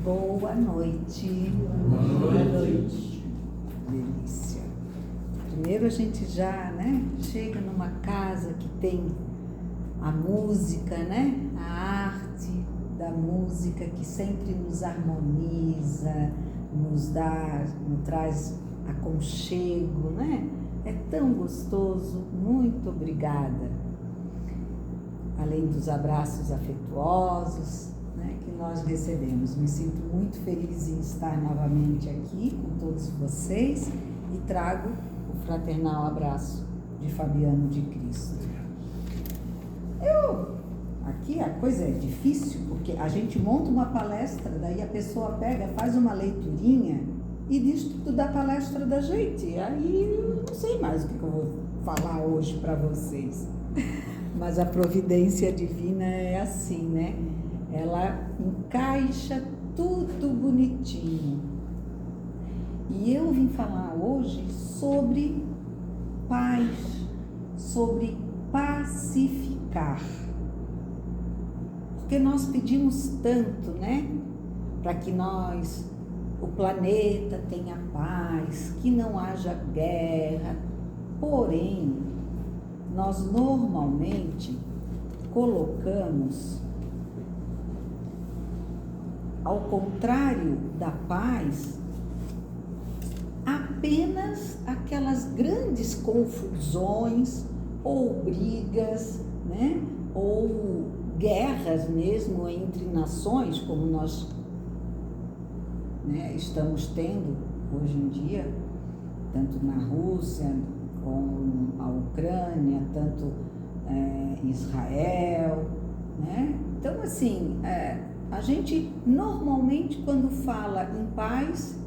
Boa noite. Boa noite. Delícia. Primeiro a gente já, chega numa casa que tem a música, a arte da música que sempre nos harmoniza, nos traz aconchego, É tão gostoso. Muito obrigada. Além dos abraços afetuosos, que nós recebemos. Me sinto muito feliz em estar novamente aqui com todos vocês e trago o fraternal abraço de Fabiano de Cristo. Aqui a coisa é difícil, porque a gente monta uma palestra, daí a pessoa pega, faz uma leiturinha e diz tudo da palestra da gente. Aí eu não sei mais o que eu vou falar hoje para vocês. Mas a providência divina é assim, Ela encaixa tudo bonitinho. E eu vim falar hoje sobre paz, sobre pacificar. Porque nós pedimos tanto, para que o planeta tenha paz, que não haja guerra. Porém, nós normalmente colocamos, ao contrário da paz, apenas aquelas grandes confusões ou brigas, ou guerras mesmo entre nações, como nós estamos tendo hoje em dia, tanto na Rússia como a Ucrânia, tanto Israel, Então, assim, a gente normalmente, quando fala em paz,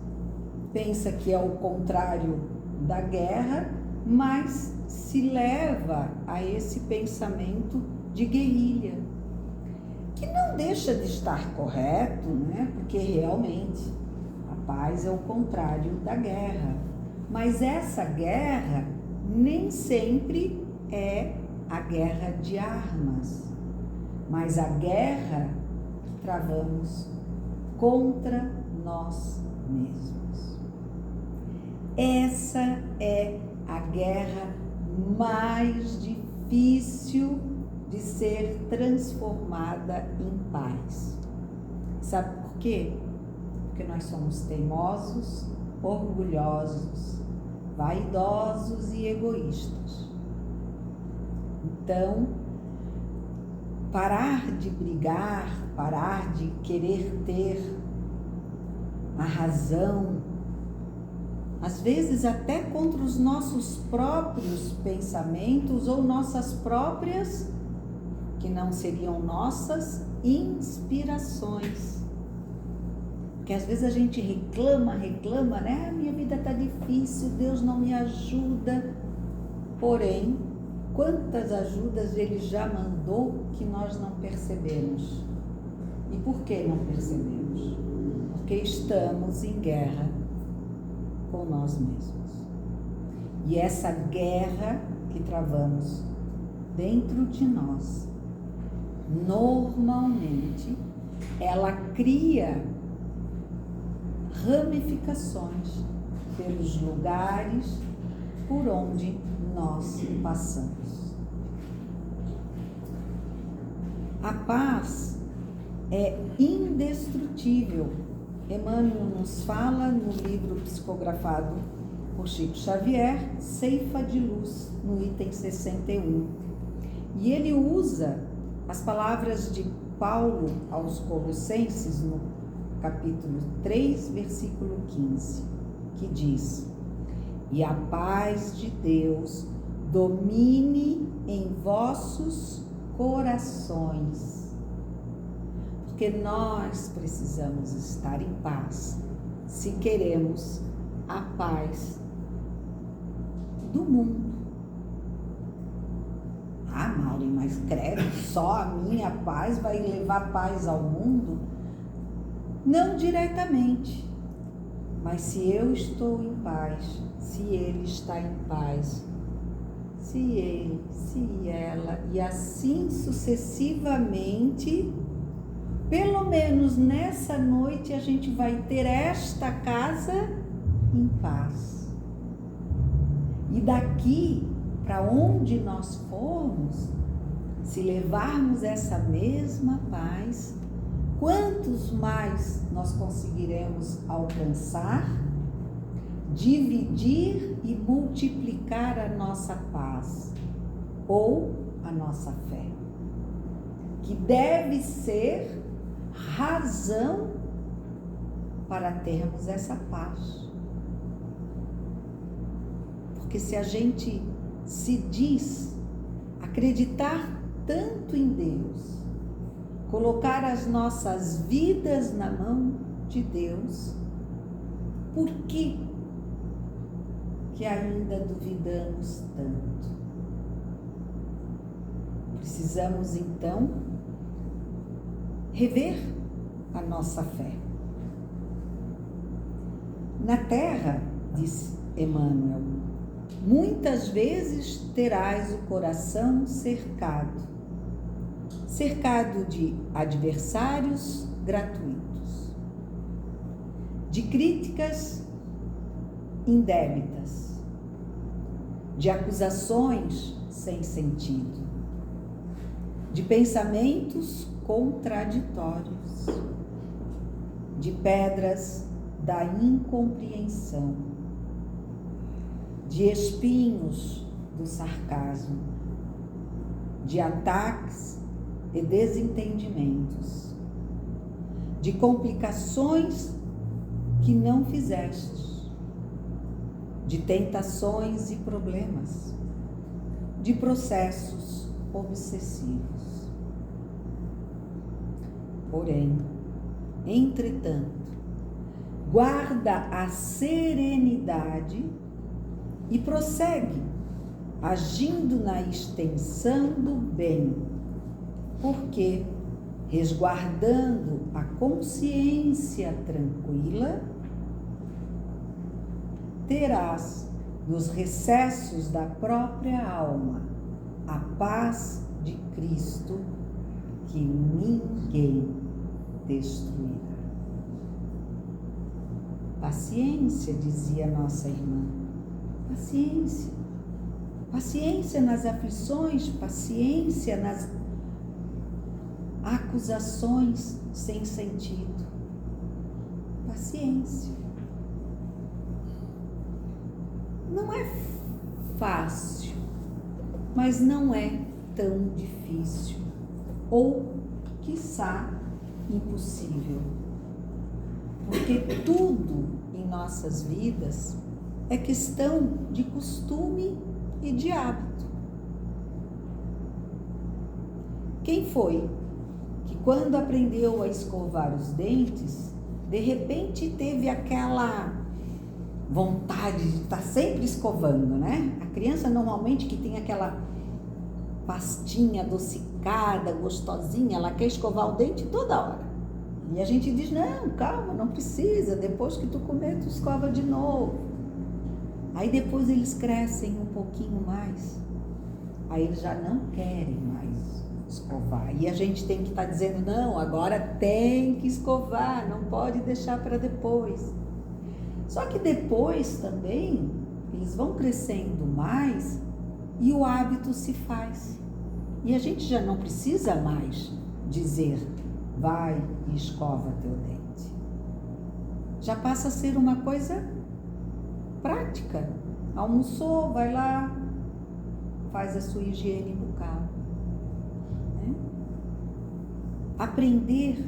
pensa que é o contrário da guerra, mas se leva a esse pensamento de guerrilha, que não deixa de estar correto, porque realmente a paz é o contrário da guerra. Mas essa guerra nem sempre é a guerra de armas, mas a guerra que travamos contra nós mesmos. Essa é a guerra mais difícil de ser transformada em paz. Sabe por quê? Porque nós somos teimosos, orgulhosos, vaidosos e egoístas. Então, parar de brigar, parar de querer ter a razão, às vezes até contra os nossos próprios pensamentos ou nossas próprias, que não seriam nossas, inspirações. Porque às vezes a gente reclama, minha vida está difícil, Deus não me ajuda. Porém, quantas ajudas Ele já mandou que nós não percebemos? E por que não percebemos? Porque estamos em guerra com nós mesmos. E essa guerra que travamos dentro de nós, normalmente, ela cria ramificações pelos lugares por onde nós passamos. A paz é indestrutível. Emmanuel nos fala no livro psicografado por Chico Xavier, Ceifa de Luz, no item 61. E ele usa as palavras de Paulo aos Colossenses, no capítulo 3, versículo 15, que diz: e a paz de Deus domine em vossos corações. Porque nós precisamos estar em paz se queremos a paz do mundo. Ah, Maureen, mas credo, só a minha paz vai levar paz ao mundo? Não diretamente, mas se eu estou em paz, se ele está em paz, se ele, se ela, e assim sucessivamente, pelo menos nessa noite a gente vai ter esta casa em paz. E daqui para onde nós formos, se levarmos essa mesma paz, quantos mais nós conseguiremos alcançar, dividir e multiplicar a nossa paz ou a nossa fé, que deve ser razão para termos essa paz. Porque se a gente se diz acreditar tanto em Deus, colocar as nossas vidas na mão de Deus, por que ainda duvidamos tanto? Precisamos então rever a nossa fé. Na terra, diz Emmanuel, muitas vezes terás o coração cercado de adversários gratuitos, de críticas indébitas, de acusações sem sentido, de pensamentos contraditórios, de pedras da incompreensão, de espinhos do sarcasmo, de ataques e desentendimentos, de complicações que não fizeste, de tentações e problemas, de processos obsessivos. Porém, entretanto, guarda a serenidade e prossegue, agindo na extensão do bem, porque, resguardando a consciência tranquila, terás nos recessos da própria alma a paz de Cristo que ninguém destruirá. Paciência, dizia nossa irmã, paciência. Paciência nas aflições, paciência nas acusações sem sentido. Paciência. Não é fácil, mas não é tão difícil, ou, quiçá, impossível. Porque tudo em nossas vidas é questão de costume e de hábito. Quem foi que, quando aprendeu a escovar os dentes, de repente teve aquela vontade de estar sempre escovando, né? A criança normalmente que tem aquela pastinha adocicada, gostosinha, ela quer escovar o dente toda hora. E a gente diz, não, calma, não precisa, depois que tu comer, tu escova de novo. Aí depois eles crescem um pouquinho mais, aí eles já não querem mais escovar. E a gente tem que estar dizendo, não, agora tem que escovar, não pode deixar para depois. Só que depois também, eles vão crescendo mais e o hábito se faz. E a gente já não precisa mais dizer, vai e escova teu dente. Já passa a ser uma coisa prática. Almoçou, vai lá, faz a sua higiene bucal. Né? Aprender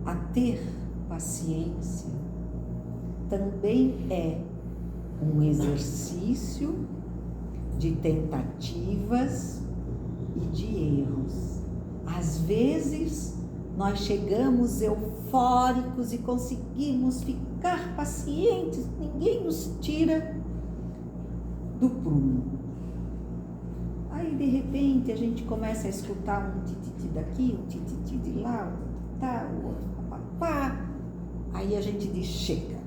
a ter paciência também é um exercício de tentativas e de erros. Às vezes, nós chegamos eufóricos e conseguimos ficar pacientes, ninguém nos tira do prumo. Aí, de repente, a gente começa a escutar um tititi daqui, um tititi de lá, o outro papapá. Aí a gente diz, chega,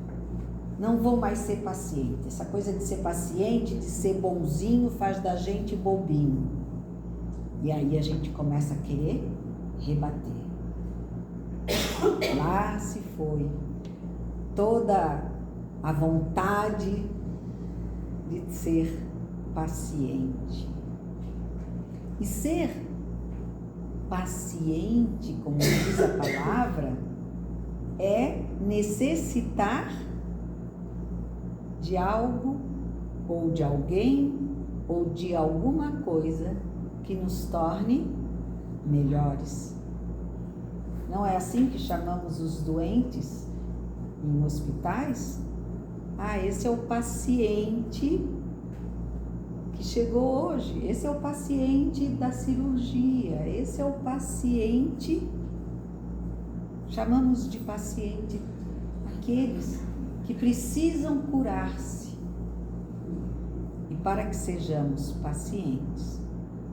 não vou mais ser paciente. Essa coisa de ser paciente, de ser bonzinho, faz da gente bobinho. E aí a gente começa a querer rebater. Lá se foi toda a vontade de ser paciente. E ser paciente, como diz a palavra, é necessitar de algo, ou de alguém, ou de alguma coisa que nos torne melhores. Não é assim que chamamos os doentes em hospitais? Ah, esse é o paciente que chegou hoje, esse é o paciente da cirurgia, esse é o paciente, chamamos de paciente aqueles que precisam curar-se. E para que sejamos pacientes,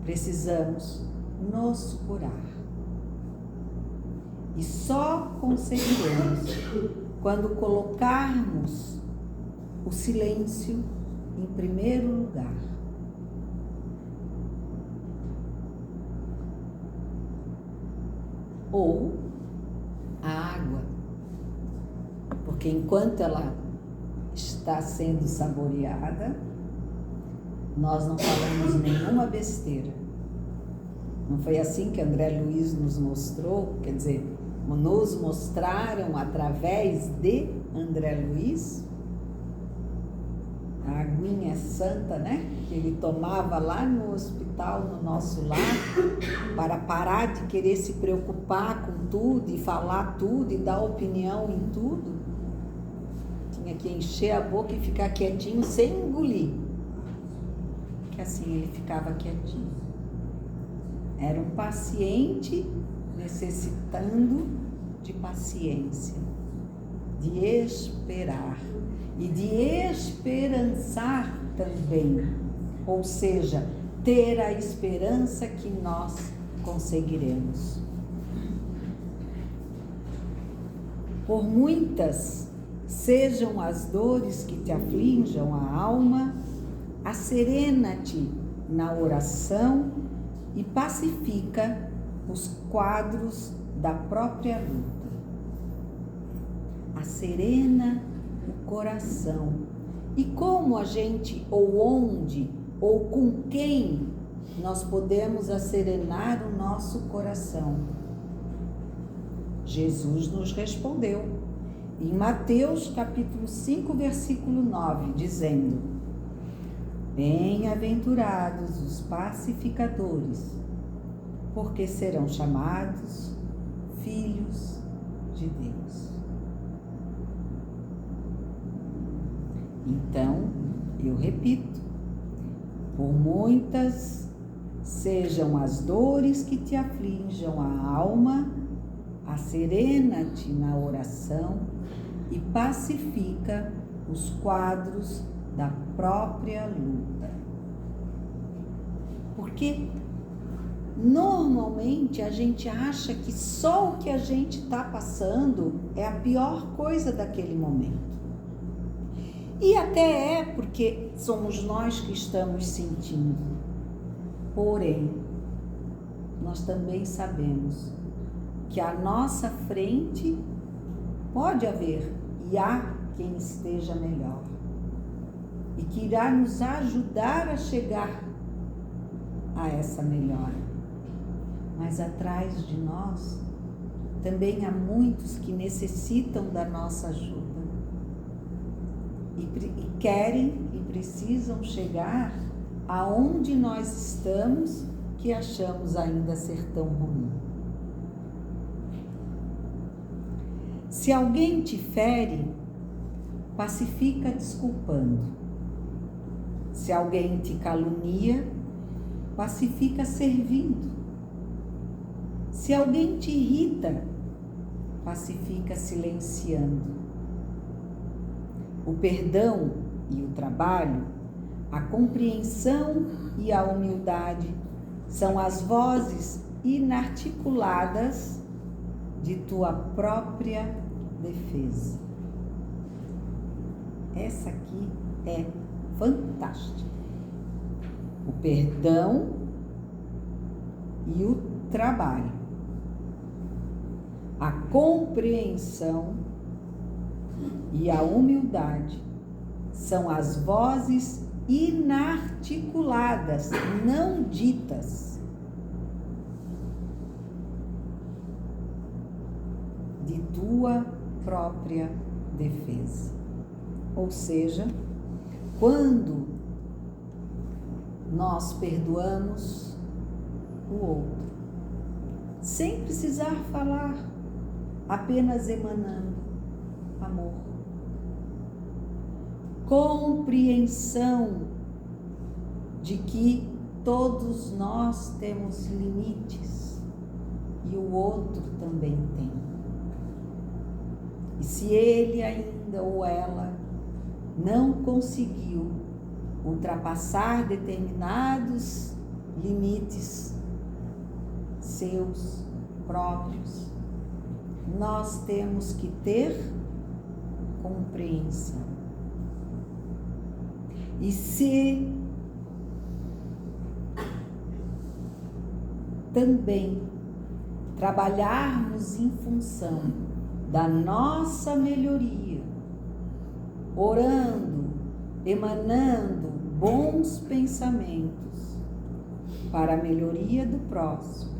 precisamos nos curar. E só conseguiremos quando colocarmos o silêncio em primeiro lugar. Ou a água, porque enquanto ela está sendo saboreada, nós não falamos nenhuma besteira. Não foi assim que André Luiz nos mostrou? Quer dizer, nos mostraram através de André Luiz? A aguinha santa, né? Que ele tomava lá no hospital, no nosso lar, para parar de querer se preocupar com tudo e falar tudo e dar opinião em tudo. Tinha que encher a boca e ficar quietinho sem engolir. Que assim ele ficava quietinho. Era um paciente necessitando de paciência, de esperar e de esperançar também, ou seja, ter a esperança que nós conseguiremos. Por muitas sejam as dores que te aflijam a alma, asserena-te na oração e pacifica os quadros da própria luta. Aserena o coração. E como a gente, ou onde, ou com quem nós podemos asserenar o nosso coração? Jesus nos respondeu em Mateus capítulo 5, versículo 9, dizendo: bem-aventurados os pacificadores, porque serão chamados filhos de Deus. Então, eu repito, por muitas sejam as dores que te aflijam a alma, asserena-te na oração e pacifica os quadros da própria luta. Porque normalmente a gente acha que só o que a gente está passando é a pior coisa daquele momento. E até é porque somos nós que estamos sentindo. Porém, nós também sabemos que à nossa frente pode haver e há quem esteja melhor e que irá nos ajudar a chegar a essa melhora. Mas atrás de nós também há muitos que necessitam da nossa ajuda e querem e precisam chegar aonde nós estamos, que achamos ainda ser tão ruim. Se alguém te fere, pacifica desculpando. Se alguém te calunia, pacifica servindo. Se alguém te irrita, pacifica silenciando. O perdão e o trabalho, a compreensão e a humildade são as vozes inarticuladas de tua própria defesa. Essa aqui é fantástica. O perdão e o trabalho. A compreensão e a humildade são as vozes inarticuladas, não ditas, de tua própria defesa. Ou seja, quando nós perdoamos o outro, sem precisar falar, apenas emanando amor, compreensão de que todos nós temos limites e o outro também tem. E se ele ainda ou ela não conseguiu ultrapassar determinados limites seus próprios, nós temos que ter compreensão. E se também trabalharmos em função da nossa melhoria, orando, emanando bons pensamentos para a melhoria do próximo,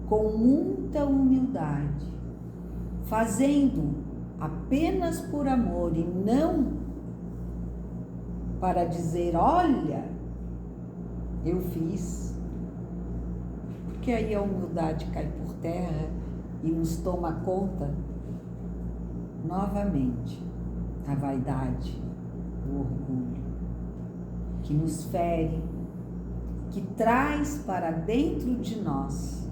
com muita humildade, fazendo apenas por amor e não para dizer, olha, eu fiz, porque aí a humildade cai por terra e nos toma conta novamente a vaidade, o orgulho, que nos fere, que traz para dentro de nós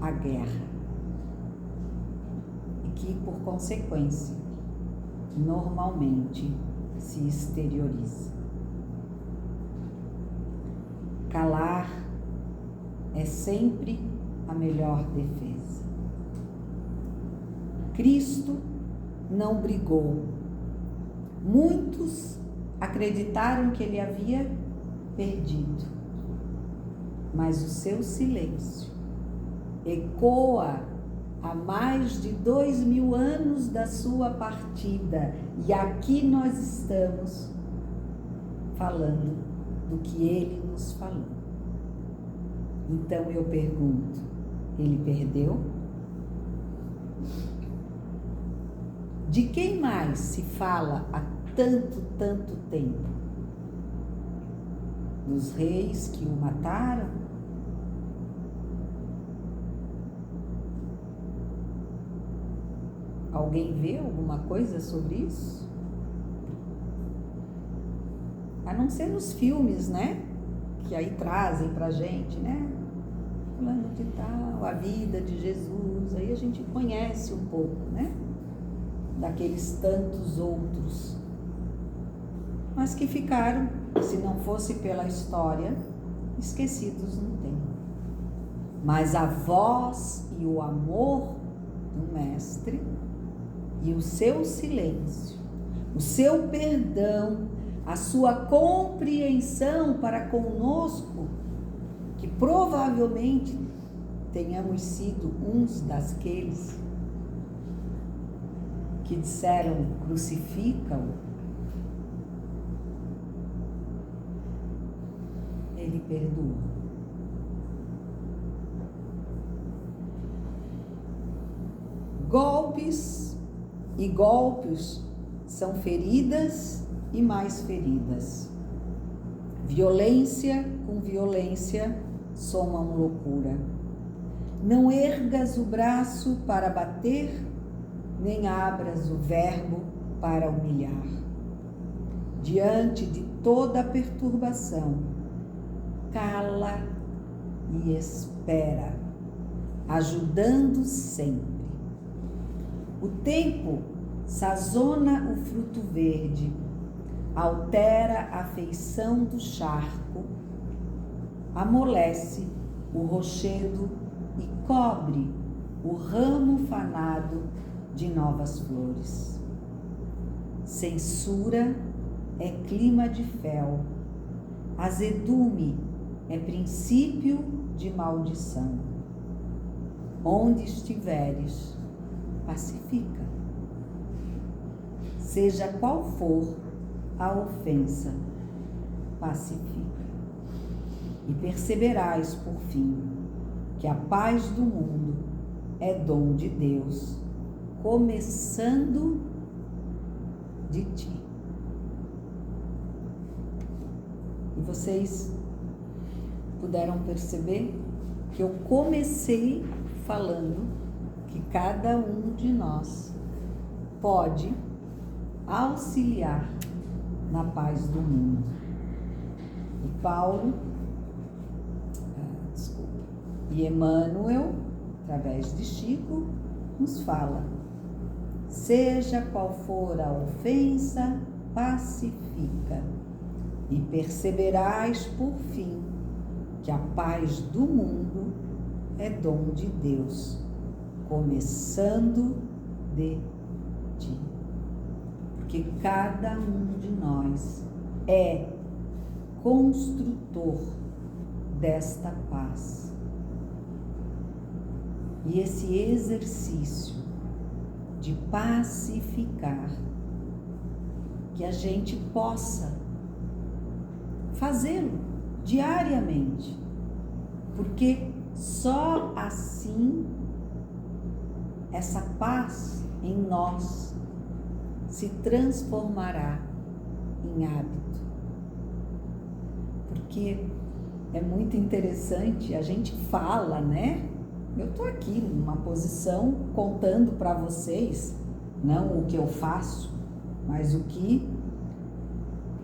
a guerra e que, por consequência, normalmente se exterioriza. Calar é sempre a melhor defesa. Cristo não brigou. Muitos acreditaram que ele havia perdido, mas o seu silêncio ecoa há mais de 2000 anos da sua partida, e aqui nós estamos falando do que ele nos falou. Então eu pergunto, ele perdeu? De quem mais se fala há tanto tempo? Dos reis que o mataram? Alguém vê alguma coisa sobre isso? A não ser nos filmes, né? Que aí trazem pra gente, né? Fulano de tal, a vida de Jesus. Aí a gente conhece um pouco, né? Daqueles tantos outros. Mas que ficaram, se não fosse pela história, esquecidos no tempo. Mas a voz e o amor do Mestre e o seu silêncio, o seu perdão, a sua compreensão para conosco, que provavelmente tenhamos sido uns daqueles que disseram crucifica-o, ele perdoou. Golpes e golpes são feridas e mais feridas. Violência com violência somam loucura. Não ergas o braço para bater, nem abras o verbo para humilhar. Diante de toda perturbação, cala e espera, ajudando sempre. O tempo sazona o fruto verde, altera a feição do charco, amolece o rochedo e cobre o ramo fanado de novas flores. Censura é clima de fel, azedume é princípio de maldição. Onde estiveres, pacifica. Seja qual for a ofensa, pacifica. E perceberás, por fim, que a paz do mundo é dom de Deus, começando de ti. E vocês puderam perceber que eu comecei falando que cada um de nós pode auxiliar na paz do mundo. E Paulo, e Emmanuel, através de Chico, nos fala: seja qual for a ofensa, pacifica, e perceberás por fim que a paz do mundo é dom de Deus, começando de ti. Porque cada um de nós é construtor desta paz. E esse exercício de pacificar, que a gente possa fazê-lo diariamente, porque só assim essa paz em nós se transformará em hábito. Porque é muito interessante, a gente fala, né? Eu estou aqui numa posição contando para vocês, não o que eu faço, mas o que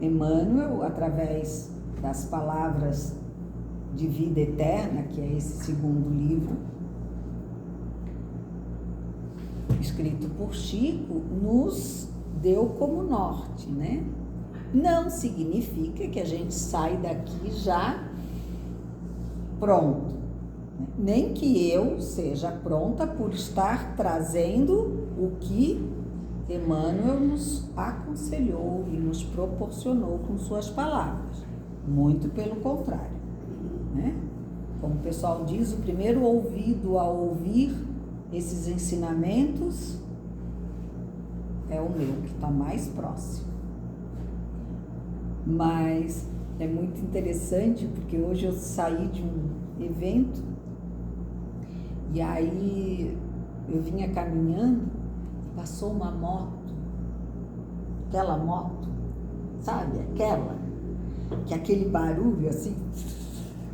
Emmanuel, através das palavras de vida eterna, que é esse segundo livro, escrito por Chico, nos deu como norte, né? Não significa que a gente sai daqui já pronto. Nem que eu seja pronta por estar trazendo o que Emmanuel nos aconselhou e nos proporcionou com suas palavras. Muito pelo contrário, né? Como o pessoal diz, o primeiro ouvido a ouvir esses ensinamentos é o meu, que está mais próximo. Mas é muito interessante, porque hoje eu saí de um evento e aí eu vinha caminhando e passou uma moto, aquela moto, sabe? Aquela, que aquele barulho assim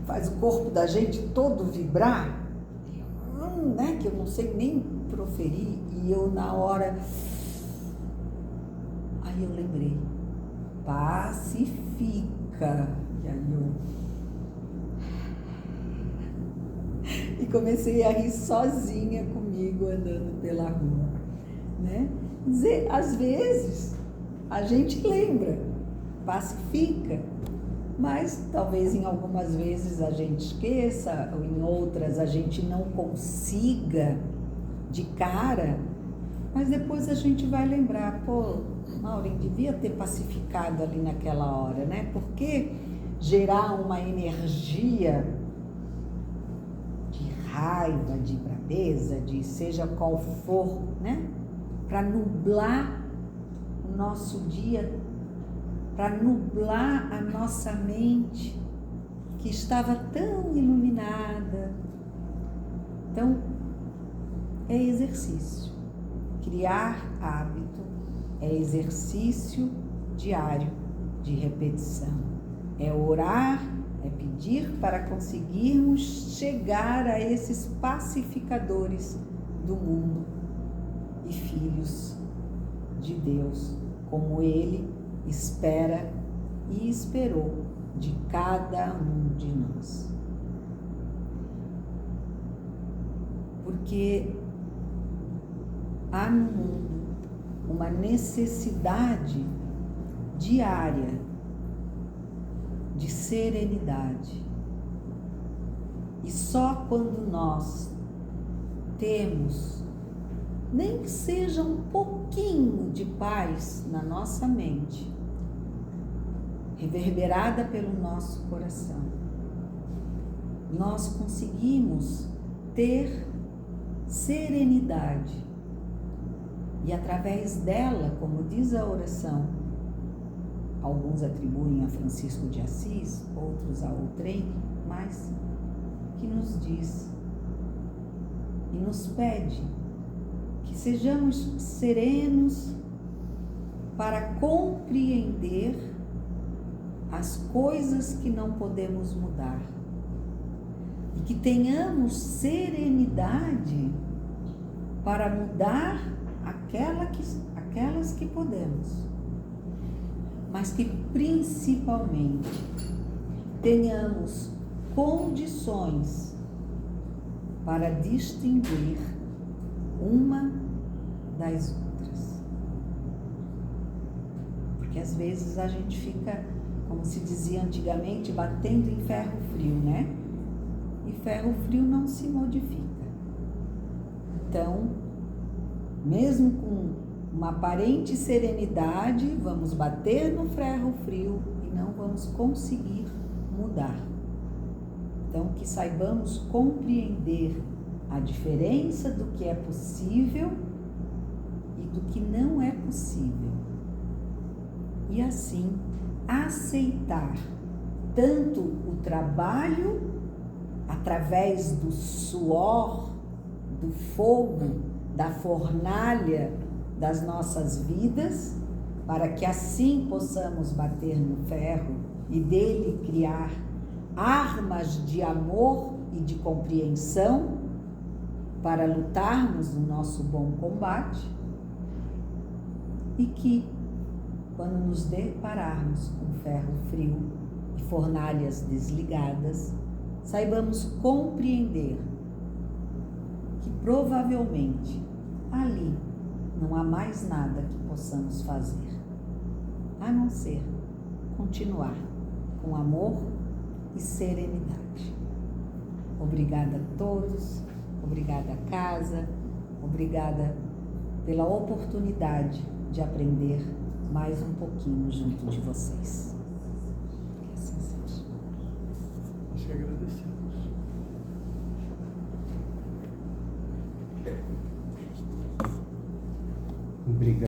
faz o corpo da gente todo vibrar, né? Que eu não sei nem proferir, e eu na hora, aí eu lembrei, pacifica, e aí e comecei a rir sozinha comigo andando pela rua, né? Dizer, às vezes a gente lembra, pacifica, mas talvez em algumas vezes a gente esqueça, ou em outras a gente não consiga de cara, mas depois a gente vai lembrar, pô, Maureen, devia ter pacificado ali naquela hora, né? Porque gerar uma energia de raiva, de braveza, de seja qual for, né? Para nublar o nosso dia, para nublar a nossa mente, que estava tão iluminada. Então, é exercício. Criar hábito é exercício diário de repetição. É orar, é pedir para conseguirmos chegar a esses pacificadores do mundo e filhos de Deus, como Ele espera e esperou de cada um de nós. Porque há no mundo uma necessidade diária de serenidade. E só quando nós temos, nem que seja um pouquinho de paz na nossa mente, reverberada pelo nosso coração, nós conseguimos ter serenidade. E através dela, como diz a oração, alguns atribuem a Francisco de Assis, outros a outrem, mas que nos diz e nos pede que sejamos serenos para compreender as coisas que não podemos mudar e que tenhamos serenidade para mudar aquelas que podemos, mas que principalmente tenhamos condições para distinguir uma das outras. Porque às vezes a gente fica, como se dizia antigamente, batendo em ferro frio, né? E ferro frio não se modifica. Então, mesmo com uma aparente serenidade, vamos bater no ferro frio e não vamos conseguir mudar. Então, que saibamos compreender a diferença do que é possível e do que não é possível. E assim, aceitar tanto o trabalho através do suor, do fogo, da fornalha das nossas vidas, para que assim possamos bater no ferro e dele criar armas de amor e de compreensão para lutarmos no nosso bom combate, e que, quando nos depararmos com ferro frio e fornalhas desligadas, saibamos compreender que provavelmente ali não há mais nada que possamos fazer, a não ser continuar com amor e serenidade. Obrigada a todos, obrigada a casa, obrigada pela oportunidade de aprender mais um pouquinho junto de vocês. Que assim seja. Nós que agradecemos. Obrigado.